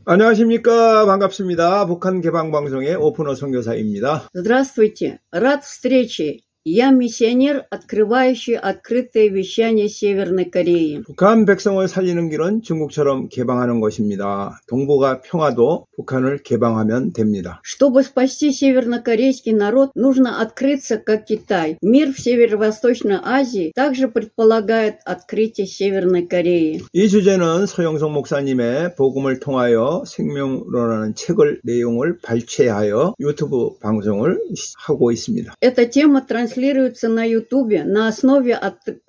안녕하십니까. 반갑습니다. 북한 개방방송의 오픈어 선교사입니다. Здравствуйте. Рад встрече. Я миссионер, открывающий открытое вещание Северной Кореи. 북한 백성을 살리는 길은 중국처럼 개방하는 것입니다. 동북아 평화도 북한을 개방하면 됩니다. Чтобы спасти севернокорейский народ, нужно открыться, как Китай. Мир в Северо-Восточной Азии также предполагает открытие Северной Кореи. 이 주제는 서영석 목사님의 복음을 통하여 생명론이라는 책을 내용을 발췌하여 유튜브 방송을 하고 있습니다. Эта тема транслируется на Ютубе на основе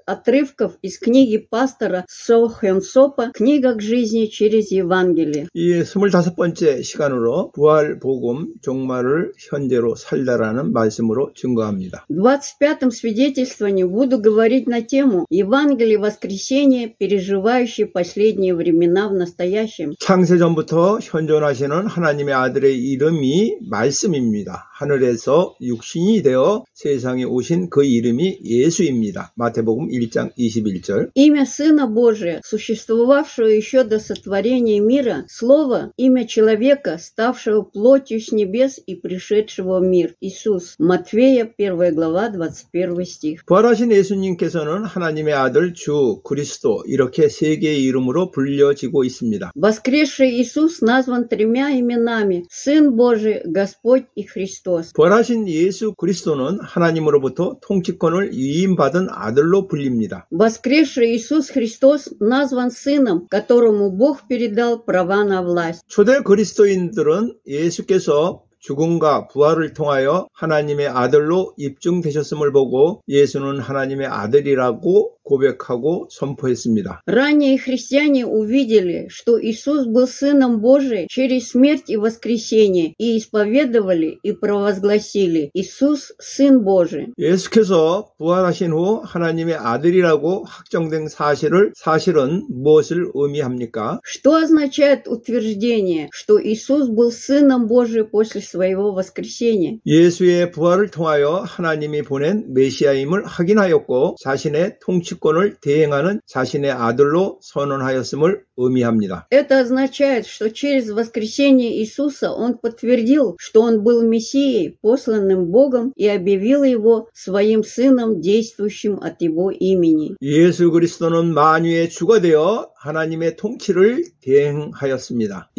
отрывков из книги пастора Со Хён Сопа «Книга к жизни через Евангелие». 이 25번째 시간으로 부활 복음 종말을 현재로 살다라는 말씀으로 증거합니다. В 25-м свидетельствовании буду говорить на тему «Евангелие воскресения, переживающие последние времена в настоящем». 창세전부터 현존하시는 하나님의 아들의 이름이 말씀입니다. 하늘에서 육신이 되어 세상에 오신 그 이름이 예수입니다. 마태복음 1장 21절. Имя Сына Божия, существовавшего еще до сотворения мира, Слово, имя человека, ставшего плотью с небес и пришедшего в мир. Иисус. Матфея, 1 глава, 21 стих. 부활하신 예수님께서는 하나님의 아들 주 그리스도 이렇게 세 개의 이름으로 불려지고 있습니다. Воскресший Иисус назван тремя именами: Сын Божий, Господь и Христос. 부활하신 예수 그리스도는 하나님으로부터 통치권을 위임받은 아들로 불립니다. Воскресший Иисус Христос назван Сыном, которому Бог передал права на власть. 초대 그리스도인들은 예수께서 죽음과 부활을 통하여 하나님의 아들로 입증되셨음을 보고 예수는 하나님의 아들이라고 고백하고 선포했습니다. Ранние христиане увидели, что Иисус был Сыном Божиим через смерть и воскресение, и исповедовали и провозгласили: Иисус – Сын Божий. 예수께서 부활하신 후 하나님의 아들이라고 확정된 사실은 무엇을 의미합니까? Что означает утверждение, что Иисус был Сыном Божиим после своего воскресения? 예수의 부활을 통하여 하나님이 보낸 메시아임을 확인하였고 자신의 통치권을 대행하는 자신의 아들로 선언하였음을 의미합니다. Это означает, что через воскресение Иисуса Он подтвердил, что Он был Мессией, посланным Богом, и объявил Его своим Сыном, действующим от Его имени. 예수 그리스도는 만유의 주가 되어 하나님의 통치를 대행하였습니다.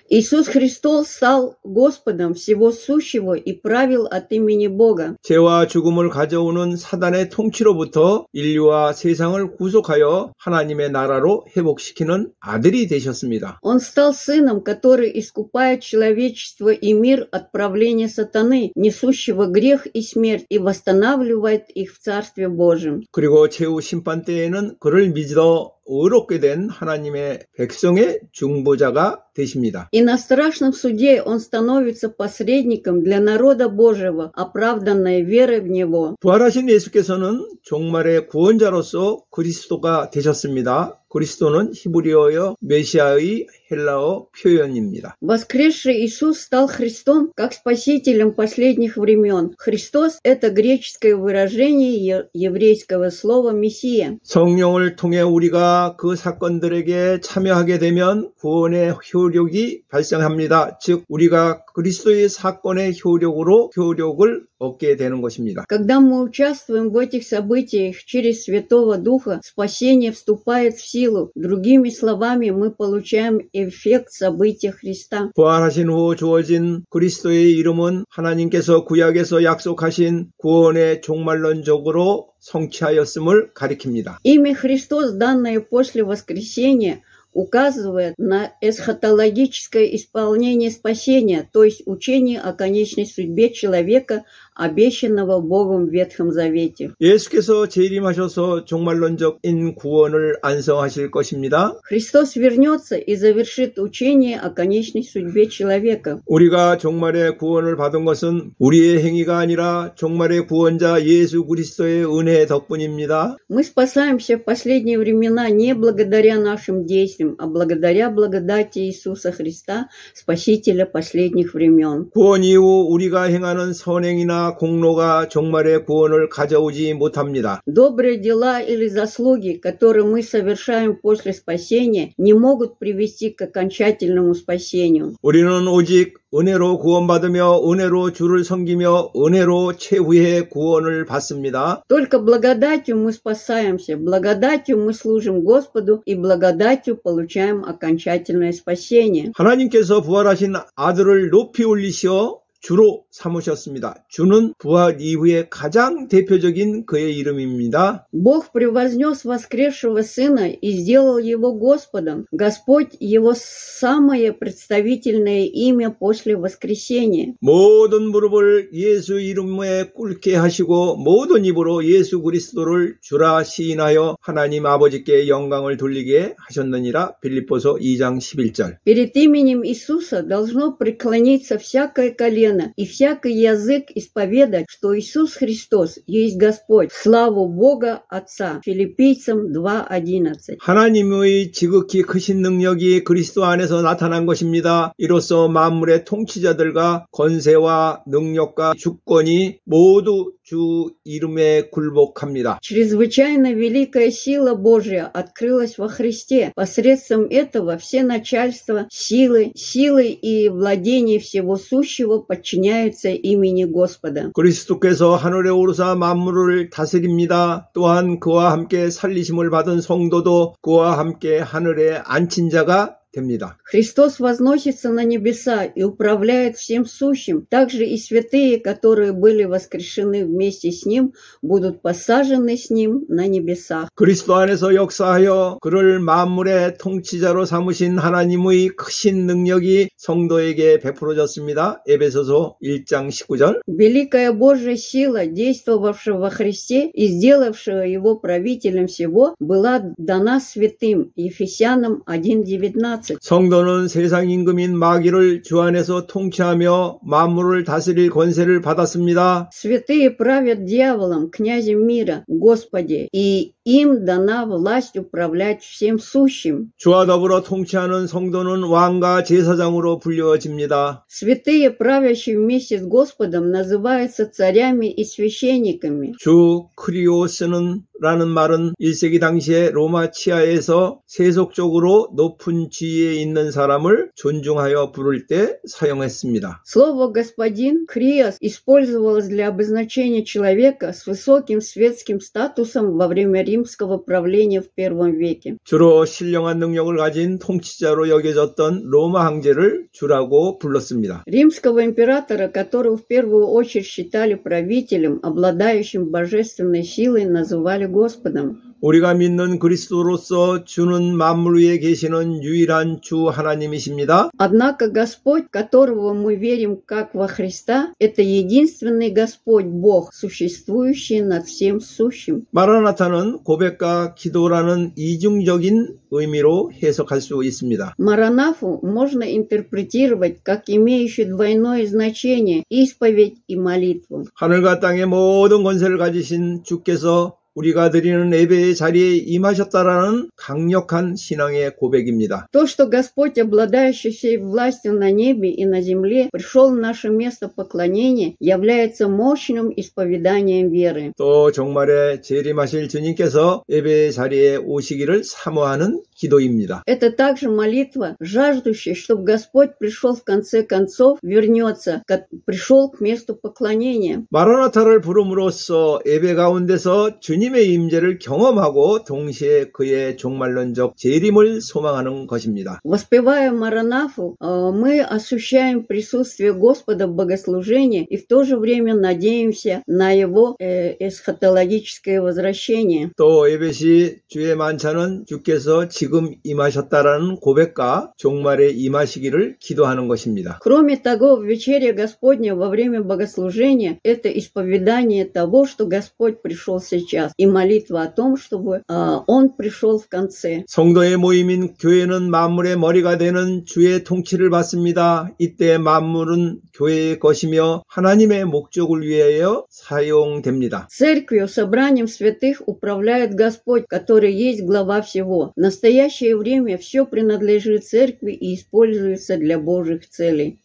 Иисус Христос стал Господом всего сущего и правил от имени Бога. 죄와 죽음을 가져오는 사단의 통치로부터 인류와 세상을 구속하여 하나님의 나라로 회복시키는 아들이 되셨습니다. Он стал Сыном, который искупает человечество и мир от правления сатаны, несущего грех и смерть, и восстанавливает их в Царстве Божьем. 그리고 최후 심판 때에는 그를 믿어 의롭게 된 하나님의 백성의 중보자가 되십니다. И на страшном суде Он становится посредником для народа Божьего, оправданной верой в Него. 부활하신 예수께서는 종말의 구원자로서 그리스도가 되셨습니다. 그리스도는 히브리어여 메시아의 헬라어 표현입니다. Воскресший Иисус стал Христом как спасителем последних времен. Христос – это греческое выражение еврейского слова «мессия». 성령을 통해 우리가 그 사건들에게 참여하게 되면 구원의 효력이 발생합니다. 즉 우리가 그리스도의 사건의 효력을 얻게 되는 것입니다. Когда мы участвуем в этих событиях через Святого Духа, спасение вступает в силу. Другими словами, мы получаем эффект события Христа. 부활하신 후 주어진 그리스도의 이름은 하나님께서 구약에서 약속하신 구원의 종말론적으로 성취하였음을 가리킵니다. Имя Христос, данное после воскресения, указывает на эсхатологическое исполнение спасения, то есть учение о конечной судьбе человека, обещанного Богом в Ветхом Завете. 예수께서 재림하셔서 종말론적인 구원을 완성하실 것입니다. Христос вернется и завершит учение о конечной судьбе человека. 우리가 종말의 구원을 받은 것은 우리의 행위가 아니라 종말의 구원자 예수 그리스도의 은혜 덕분입니다. Мы спасаемся в последние времена не благодаря нашим действиям, а благодаря благодати Иисуса Христа, Спасителя последних времен. 구원 이후 우리가 행하는 선행이나 행위나 공로가 종말의 구원을 가져오지 못합니다. Добрые дела или заслуги, которые мы совершаем после спасения, не могут привести к окончательному спасению. 우리는 오직 은혜로 구원받으며 은혜로 주를 섬기며 은혜로 최후의 구원을 받습니다. Только благодатью мы спасаемся, благодатью мы служим Господу и благодатью получаем окончательное спасение. 하나님께서 부활하신 아들을 높이 올리시어 주로 삼으셨습니다. 주는 부활 이후에 가장 대표적인 그의 이름입니다. Бог превознес воскресшего Сына и сделал Его Господом. Господь – Его самое представительное имя после воскресения. 모든 무릎을 예수 이름에 꿇게 하시고 모든 입으로 예수 그리스도를 주라 시인하여 하나님 아버지께 영광을 돌리게 하셨느니라. 빌립보서 2장 11절. Перед именем Иисуса должно преклониться всякое колено и всякий язык исповедать, что Иисус Христос есть Господь. Славу Бога Отца. Филиппийцам 2:11. 하나님의 지극히 크신 능력이 그리스도 안에서 나타난 것입니다. 이로써 만물의 통치자들과 권세와 능력과 주권이 모두 주 이름에 굴복합니다. Чрезвычайно великая сила Божья открылась во Христе. Посредством этого все начальства, силы и владения всего сущего подчиняются имени Господа. 그리스도께서 하늘에 오르사 만물을 다스립니다. 또한 그와 함께 살리심을 받은 성도도 그와 함께 하늘에 앉힌 자가 됩니다. Христос возносится на небеса и управляет всем сущим. Также и святые, которые были воскрешены вместе с Ним, будут посажены с Ним на небесах. 그리스도 안에서 역사하여 그를 만물의 통치자로 삼으신 하나님의 크신 능력이 성도에게 베풀어졌습니다. 에베소서 1장 19절. Великая Божья сила, действовавшая во Христе и сделавшая Его правителем всего, была дана святым. Ефесянам 1:19. 성도는 세상 임금인 마귀를 주 안에서 통치하며 만물을 다스릴 권세를 받았습니다. Святые правят дьяволом, князем мира, Господи, и им дана власть управлять всем сущим. 주와 더불어 통치하는 성도는 왕과 제사장으로 불려집니다. Святые, правящие вместе с Господом, называются царями и священниками. 주 크리오스는 라는 말은 1세기 당시에 로마 치하에서 세속적으로 높은 지위에 있는 사람을 존중하여 부를 때 사용했습니다. Слово «господин» «криос» использовалось для обозначения человека с высоким светским статусом во время римского правления в I веке. 주로 신령한 능력을 가진 통치자로 여겨졌던 로마 황제를 주라고 불렀습니다. Римского императора, которого в первую очередь считали правителем, обладающим божественной силой, называли Господом. 우리가 믿는 그리스도로서 주는 만물 위에 계시는 유일한 주 하나님이십니다. Однако Господь, которого мы верим как во Христа, это единственный Господь, Бог, существующий над всем сущим. 마라나타는 고백과 기도라는 이중적인 의미로 해석할 수 있습니다. Маранафу можно интерпретировать как имеющий двойное значение – исповедь и молитву. 하늘과 땅의 모든 권세를 가지신 주께서 우리가 드리는 예배의 자리에 임하셨다라는 강력한 신앙의 고백입니다. То, что Господь, обладающий всей властью на небе и на земле, пришел в наше место поклонения, является мощным исповеданием веры. 또 정말에 재림하실 주님께서 예배의 자리에 오시기를 사모하는 기도입니다. Это также молитва, жаждущая, чтобы Господь пришел в конце концов, вернется, пришел к месту поклонения. 마라나타를 부름으로써 예배 가운데서 주님의 임재를 경험하고 동시에 그의 종말론적 재림을 소망하는 것입니다. Воспевая Маранафу, мы ощущаем присутствие Господа в богослужении и в то же время надеемся на Его эсхатологическое возвращение. 또 예배시 주의 만찬은 주께서 지금 임하셨다라는 고백과 종말에 임하시기를 기도하는 것입니다. Кроме того, в вечере Господня во время богослужения это исповедание того, что Господь пришел сейчас, и молитва о том, чтобы Он пришел в конце. 성도의 모임인 교회는 만물의 머리가 되는 주의 통치를 받습니다. 이때 만물은 교회의 것이며 하나님의 목적을 위하여 사용됩니다. Церковью, собранием святых управляет Господь, который есть глава всего. В настоящее время все принадлежит церкви и используется для Божьих целей.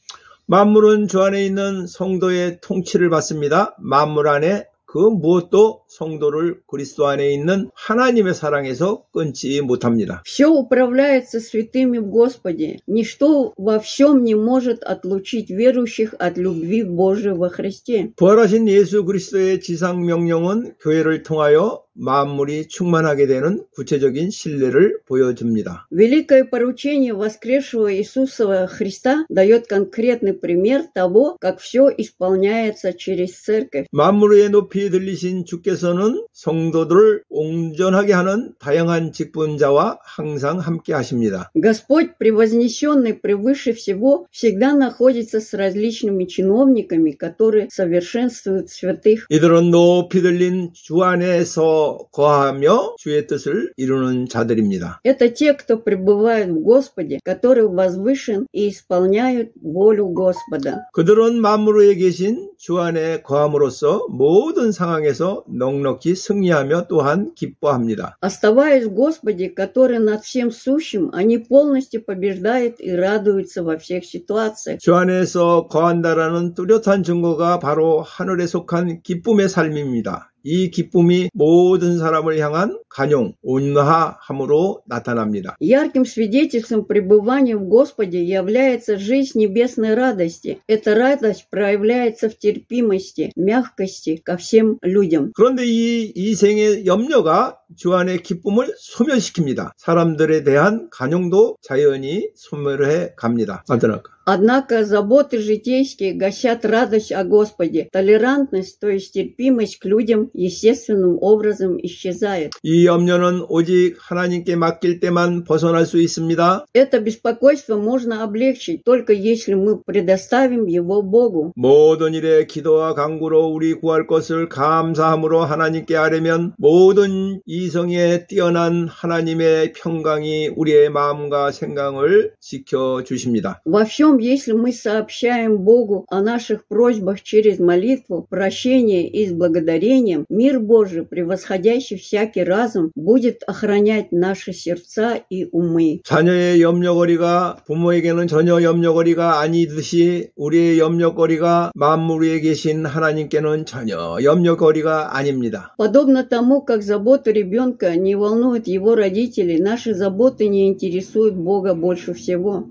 만물은 주 안에 있는 성도의 통치를 받습니다. 만물 안에 그 무엇도 성도를 그리스도 안에 있는 하나님의 사랑에서 끊지 못합니다. Все управляется святыми в Господе. Ничто во всем не может отлучить верующих от любви Божией во Христе. 부활하신 예수 그리스도의 지상 명령은 교회를 통하여 만물이 충만하게 되는 구체적인 신뢰를 보여줍니다. Великое поручение воскресшего Иисуса Христа дает конкретный пример того, как все исполняется через церковь. 만물 위에 높이 들리신 주께서는 성도들을 온전하게 하는 다양한 직분자와 항상 함께 하십니다. Господь, превознесенный превыше всего, всегда находится с различными чиновниками, которые совершенствуют святых. 이들은 높이 들린 주 안에서 거하며 주의 뜻을 이루는 자들입니다. Это те, кто пребывает в Господе, который возвышен и исполняют волю Господа. 그들은 만물 위에 계신 주 안에 거함으로써 모든 상황에서 넉넉히 승리하며 또한 기뻐합니다. Оставаясь в Господе, который над всем сущим, они полностью побеждают и радуются во всех ситуациях. 주 안에서 거한다라는 뚜렷한 증거가 바로 하늘에 속한 기쁨의 삶입니다. 이 기쁨이 모든 사람을 향한 간용, 온화함으로 나타납니다. Ярким свидетельством пребывания в Господе является жизнь небесной радости. Эта радость проявляется в терпимости, мягкости ко всем людям. 그런데 이 이생의 염려가 주 안의 기쁨을 소멸시킵니다. 사람들에 대한 간용도 자연히 소멸해 갑니다. 어떠할까? Однако заботы житейские гасят радость о Господе. Толерантность, то есть терпимость к людям, естественным образом исчезает. 이 염려는 오직 하나님께 맡길 때만 벗어날 수 있습니다. Это беспокойство можно облегчить, только если мы предоставим его Богу. 모든 일에 기도와 간구로 우리 구할 것을 감사함으로 하나님께 아뢰면 모든 이성에 뛰어난 하나님의 평강이 우리의 마음과 생각을 지켜주십니다. Во всем, если мы сообщаем Богу о наших просьбах через молитву, прощение и с благодарением, мир Божий, превосходящий всякий разум, будет охранять наши сердца и умы. 자녀의 염려거리가 부모에게는 전혀 염려거리가 아니듯이 우리의 염려거리가 만물 위에 계신 하나님께는 전혀 염려거리가 아닙니다. Подобно тому, как забота ребенка не волнует его родителей, наши заботы не интересуют Бога больше всего.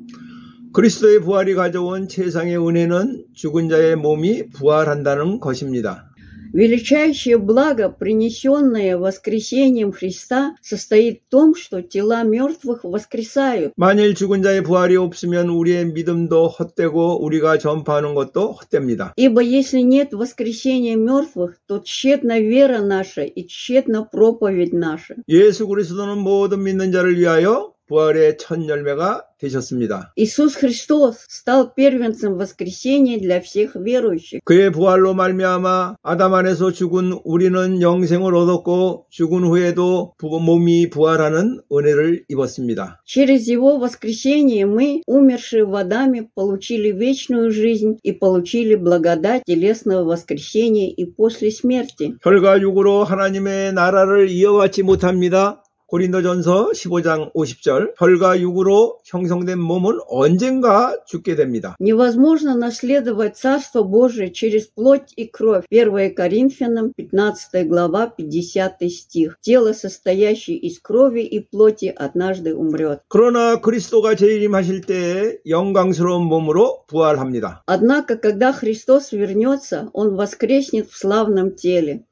그리스도의 부활이 가져온 세상의 은혜는 죽은 자의 몸이 부활한다는 것입니다. Величайшее благо, принесенное воскресением Христа, состоит в том, что тела мертвых воскресают. 만일 죽은 자의 부활이 없으면 우리의 믿음도 헛되고 우리가 전파하는 것도 헛됩니다. Ибо если нет воскресения мертвых, то тщетна вера наша и тщетна проповедь наша. 예수 그리스도는 모든 믿는 자를 위하여 부활의 첫 열매가 되셨습니다. Иисус Христос стал первенцем воскресения для всех верующих. 그의 부활로 말미암아 아담 안에서 죽은 우리는 영생을 얻었고 죽은 후에도 몸이 부활하는 은혜를 입었습니다. Через его воскресение мы, умершие в Адаме, получили вечную жизнь и получили благодать телесного воскресения и после смерти. 혈과 육으로 하나님의 나라를 이어받지 못합니다. 고린도전서 15장 50절 혈과 육으로 형성된 몸은 언젠가 죽게 됩니다. Невозможно наследовать Царство Божие через плоть и кровь. 1 Коринфянам 15 глава 50 стих. Тело, состоящее из крови и плоти, однажды умрет. 그러나 그리스도가 재림하실 때에 영광스러운 몸으로 부활합니다. Однако, когда Христос вернется, Он воскреснет в славном теле.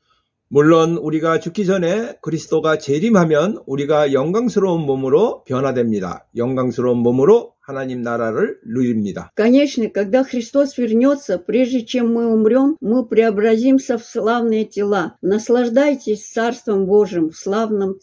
물론 우리가 죽기 전에 그리스도가 재림하면 우리가 영광스러운 몸으로 변화됩니다. 영광스러운 몸으로 하나님 나라를 누립니다. Конечно, когда Христос вернется, прежде чем мы умрем, мы преобразимся в славные тела. Наслаждайтесь Царством Божьим в славном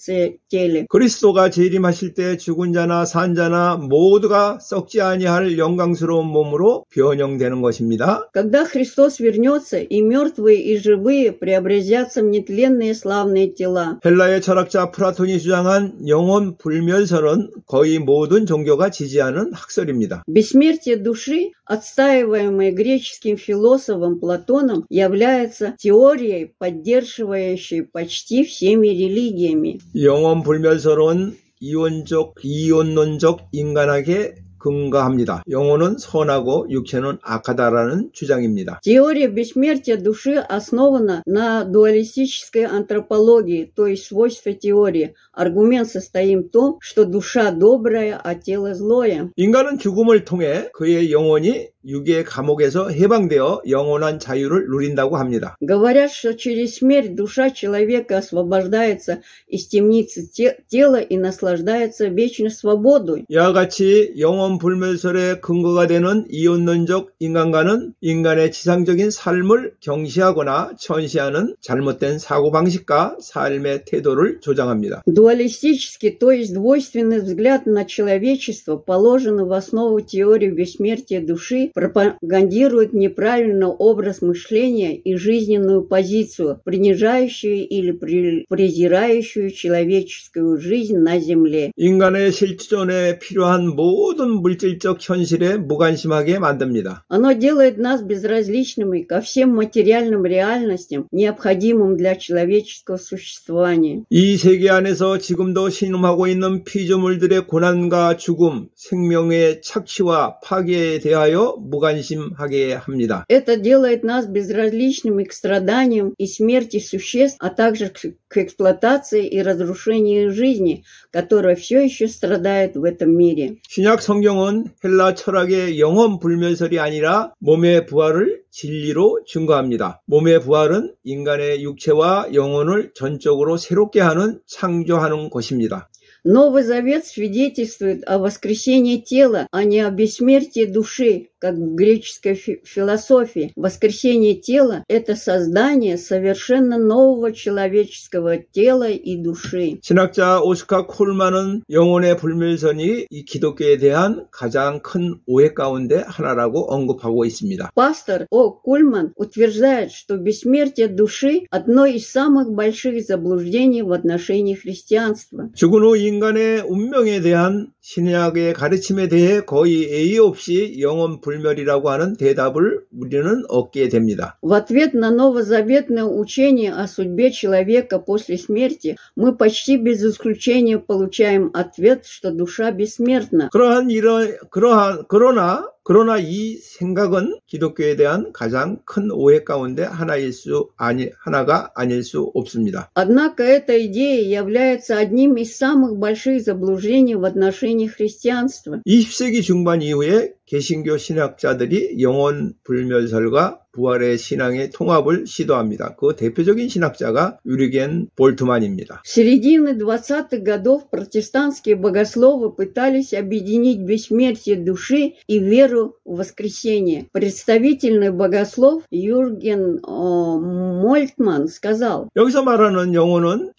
теле. 그리스도가 재림하실 때 죽은 자나 산 자나 모두가 썩지 아니할 영광스러운 몸으로 변형되는 것입니다. Когда Христос вернется, и мертвые, и живые преобразятся в нетленные славные тела. 헬라의 철학자 플라톤이 주장한 영혼 불멸설은 거의 모든 종교가 지지하는 학설입니다. Бессмертие души, отстаиваемое греческим философом Платоном, является теорией, поддерживающей почти всеми религиями. 영혼 불멸설은 이원론적 인간학의 근거합니다. 영혼은 선하고 육체는 악하다라는 주장입니다. Теория бессмертия души основана на дуалистической антропологии, то есть свойства теории. Аргумент состоит в том, что душа добрая, а тело злое. 인간은 죽음을 통해 그의 영혼이 육의 감옥에서 해방되어 영원한 자유를 누린다고 합니다. Говорят, что через смерть душа человека освобождается из темницы тела и наслаждается вечной свободой. 이와 같이 영혼 불멸설의 근거가 되는 이원론적 인간관은 인간의 지상적인 삶을 경시하거나 천시하는 잘못된 사고방식과 삶의 태도를 조장합니다. Дуалистический, то есть двойственный взгляд на человечество, положенный в основу теории бессмертия души, пропагандирует неправильный образ мышления и жизненную позицию, принижающую или презирающую человеческую жизнь на земле. 인간의 실존에 필요한 모든 물질적 현실에 무관심하게 만듭니다. Оно делает нас безразличными ко всем материальным реальностям, необходимым для человеческого существования. 이 세계 안에서 지금도 신음하고 있는 피조물들의 고난과 죽음, 생명의 착취와 파괴에 대하여 무관심하게 합니다. Это делает нас безразличными к страданиям и смерти существ, а также к эксплуатации и разрушению жизни, которая все еще страдает в этом мире. 신약 성경은 헬라 철학의 영혼 불멸설이 아니라 몸의 부활을 진리로 증거합니다. 몸의 부활은 인간의 육체와 영혼을 전적으로 새롭게 하는 창조하는 것입니다. Новый Завет свидетельствует о воскресении тела, а не о бессмертии души, как в греческой философии. Воскресение тела – это создание совершенно нового человеческого тела и души. 신학자 오스카 콜만은 영혼의 불멸설이 이 기독교에 대한 가장 큰 오해 가운데 하나라고 언급하고 있습니다. Пастор О. Кульман утверждает, что бессмертие души – одно из самых больших заблуждений в отношении христианства. 죽은 후 인간의 운명에 대한 신약의 가르침에 대해 거의 예의 없이 영혼 불멸이라고 하는 대답을 우리는 얻게 됩니다. В ответ на новозаветное учение о судьбе человека после смерти мы почти без исключения получаем ответ, что душа бессмертна. 그러나 이 생각은 기독교에 대한 가장 큰 오해 가운데 하나가 아닐 수 없습니다. Однако эта идея является одним из самых больших заблуждений в отношении христианства. 20세기 중반 이후에 개신교 신학자들이 영혼 불멸설과 부활의 신앙의 통합을 시도합니다. 그 대표적인 신학자가 유리겐 볼트만입니다. С середины 20-х годов протестантские богословы пытались объединить бессмертие души и веру в воскресение. Представительный богослов Юрген Мольтман сказал: 여기서 말하는 영혼은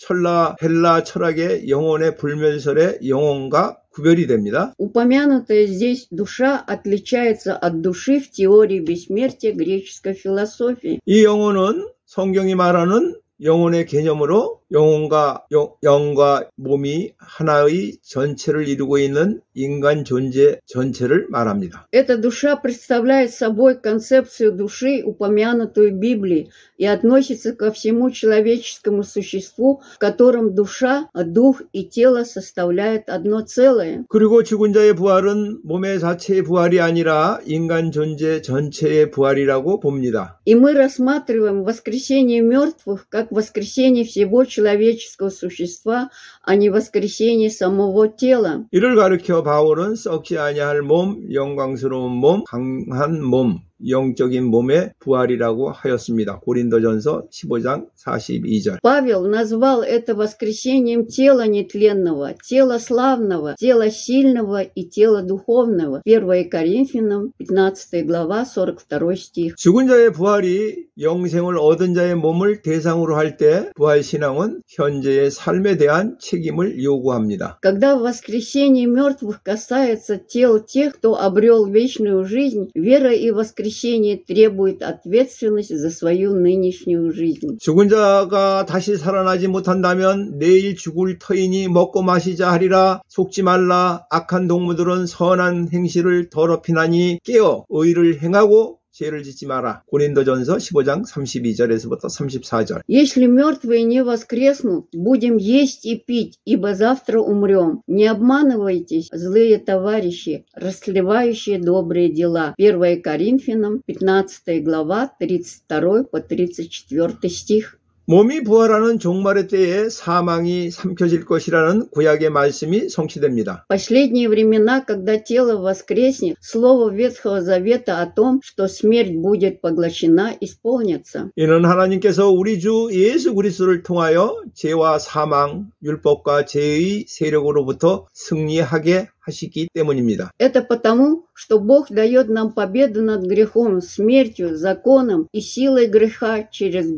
헬라 철학의 영혼의 불멸설의 영혼과 구별이 됩니다. Упомянутая здесь душа отличается от души в теории бессмертия греческой философии. 이 영혼은 성경이 말하는 영혼의 개념으로 영혼과 영과 몸이 하나의 전체를 이루고 있는 인간 존재 전체를 말합니다. Эта душа представляет собой концепцию души, упомянутую в Библии, и относится ко всему человеческому существу, в котором душа, дух и тело составляют одно целое. 그리고 죽은 자의 부활은 몸의 자체의 부활이 아니라 인간 존재 전체의 부활이라고 봅니다. И мы рассматриваем воскресение мертвых как воскресение всего человеческого существа, а не воскресение самого тела. 이를 가리켜 바울은 썩지 아니할 몸, 영광스러운 몸, 강한 몸, 영적인 몸의 부활이라고 하였습니다. 고린도전서 15장 42절. Павел назвал это воскресением тела нетленного, тела славного, тела сильного и тела духовного. 1 Коринфянам 15 глава 42 стих. 죽은 자의 부활이 영생을 얻은 자의 몸을 대상으로 할 때 부활신앙은 현재의 삶에 대한 책임을 요구합니다. Когда воскресение мертвых касается тел тех, кто обрел вечную жизнь, вера и воскресение требует ответственность за свою нынешнюю жизнь. 죽은 자가 다시 살아나지 못한다면 내일 죽을 터이니 먹고 마시자 하리라. 속지 말라. 악한 동무들은 선한 행실을 더럽히나니 깨어 의를 행하고 죄를 짓지 마라. 고린도전서 15장 32절에서부터 34절. Если мертвые не воскреснут, будем есть и пить, ибо завтра умрем. Не обманывайтесь, злые товарищи, растлевающие добрые дела. 1 Коринфянам, 15 глава, 32 по 34 стих. 몸이 부활하는 종말의 때에 사망이 삼켜질 것이라는 구약의 말씀이 성취됩니다. В последние времена, когда тело воскреснет, слово Ветхого Завета о том, что смерть будет поглощена, исполнится. 이는 하나님께서 우리 주 예수 그리스도를 통하여 죄와 사망, 율법과 죄의 세력으로부터 승리하게 하시기 때문입니다. Это потому, что Бог дает нам победу над грехом, смертью, законом и силой греха через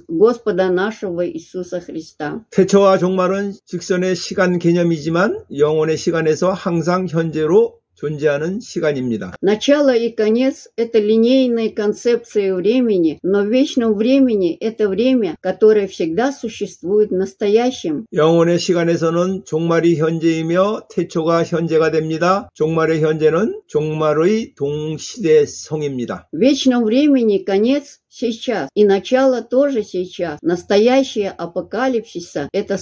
Господа нашего Иисуса Христа. 태초와 종말은 직선의 시간 개념이지만 영혼의 시간에서 항상 현재로 존재하는 시간입니다. Начало и конец – это линейные концепции времени, но в вечном времени – это время, которое всегда существует в настоящем. 영혼의 시간에서는 종말이 현재이며 태초가 현재가 됩니다. 종말의 현재는 종말의 동시대성입니다. В вечном времени конец – сейчас, и начало тоже сейчас. Настоящее апокалипсиса – это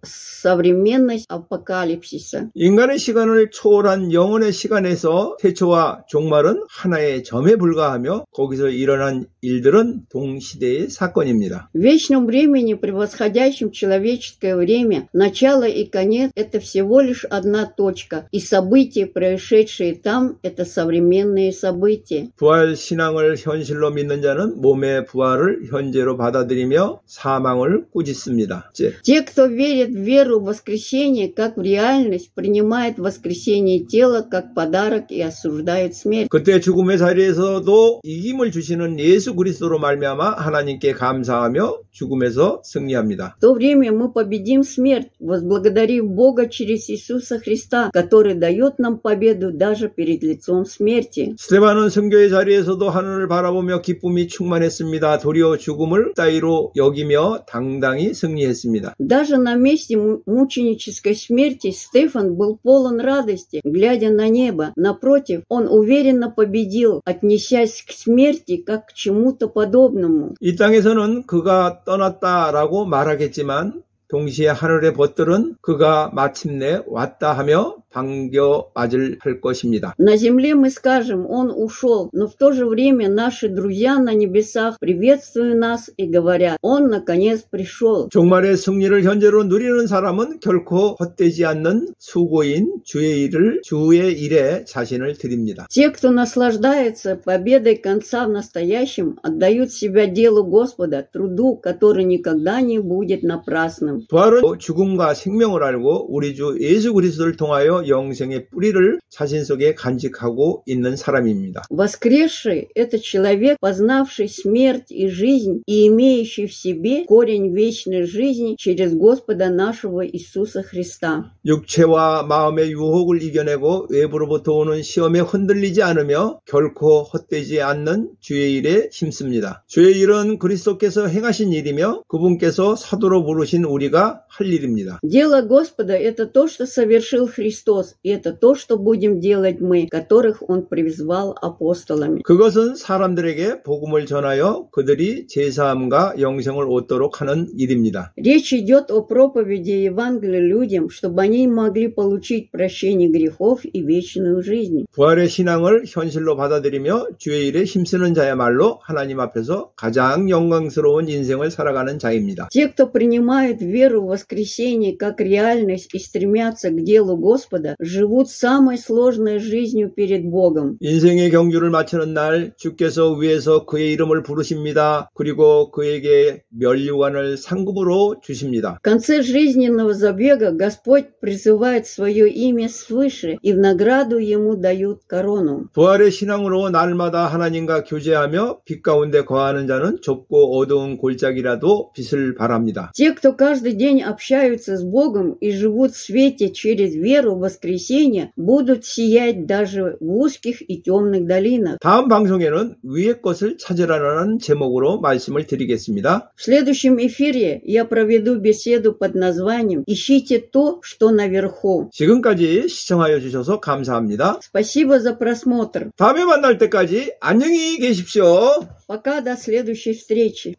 современность апокалипсиса. 인간의 시간을 초월한 영혼의 시간에서 태초와 종말은 하나의 점에 불과하며 거기서 일어난 일들은 동시대의 사건입니다. В вечном времени, превосходящем человеческое время, начало и конец – это всего лишь одна точка, и события, происшедшие там – это современные события. 부활 신앙을 현실로 믿는 자는 몸의 부활을 현재로 받아들이며 사망을 꾸짖습니다. Те, кто верит в веру в воскресение как в реальность, принимает воскресение тела как подарок и осуждает смерть. 그때 죽음의 자리에서도 이김을 주시는 예수 그리스도로 말미암아 하나님께 감사하며 죽음에서 승리합니다. В то время мы победим смерть, возблагодарив Бога через Иисуса Христа, который дает нам победу даже перед лицом смерти. 스데반은 순교의 자리에서도 하늘을 바라보며 기쁨이 충만했습니다. 도리어 죽음을 따위로 여기며 당당히 승리했습니다. Даже на месте мученической смерти Стефан был полон радости, глядя на небо. Напротив, он уверенно победил, отнесясь к смерти как к чему-то подобному. 이 땅에서는 그가 떠났다라고 말하겠지만 동시에 하늘의 벗들은 그가 마침내 왔다 하며 반겨 맞을 할 것입니다. На земле мы скажем, он ушел, но в то же время наши друзья на небесах приветствуют нас и говорят, он наконец пришел. 종말의 승리를 현재로 누리는 사람은 결코 헛되지 않는 수고인 주의 일에 자신을 드립니다. Те, кто наслаждается победой конца в настоящем, отдают себя делу Господа, труду, который никогда не будет напрасным. 부활은 죽음과 생명을 알고 우리 주 예수 그리스도를 통하여 영생의 뿌리를 자신 속에 간직하고 있는 사람입니다. Воскресший – это человек, познавший смерть и жизнь и имеющий в себе корень вечной жизни через Господа нашего Иисуса Христа. 육체와 마음의 유혹을 이겨내고 외부로부터 오는 시험에 흔들리지 않으며 결코 헛되지 않는 주의 일에 힘씁니다. 주의 일은 그리스도께서 행하신 일이며 그분께서 사도로 부르신 우리가 할 일입니다. Дело Господа – это то, что совершил Христос, и это то, что будем делать мы, которых Он призвал апостолами. 그것은 사람들에게 복음을 전하여 그들이 제사함과 영생을 얻도록 하는 일입니다. Речь идет о проповеди Евангелия людям, чтобы они могли получить прощение грехов и вечную жизнь. 부활의 신앙을 현실로 받아들이며 주의 일에 힘쓰는 자야말로 하나님 앞에서 가장 영광스러운 인생을 살아가는 자입니다. Те, кто принимает веру в воскресение как реальность и стремятся к делу Господа, живут самой сложной жизнью перед Богом. 인생의 경주를 마치는 날 주께서 위에서 그의 이름을 부르십니다. 그리고 그에게 면류관을 상급으로 주십니다. В конце жизненного забега Господь призывает свое имя свыше, и в награду ему дают корону. 부활의 신앙으로 날마다 하나님과 교제하며 빛 가운데 거하는 자는 좁고 어두운 골짜기라도 빛을 발합니다. Те, кто каждый день общаются с Богом и живут в свете через веру в воскресения будут сиять даже в узких и темных долинах. 다음 방송에는 위의 것을 찾으라는 제목으로 말씀을 드리겠습니다. В следующем эфире я проведу беседу под названием «Ищите то, что наверху». 지금까지 시청하여 주셔서 감사합니다. Спасибо за просмотр. 다음에 만날 때까지 안녕히 계십시오. Пока до следующей встречи.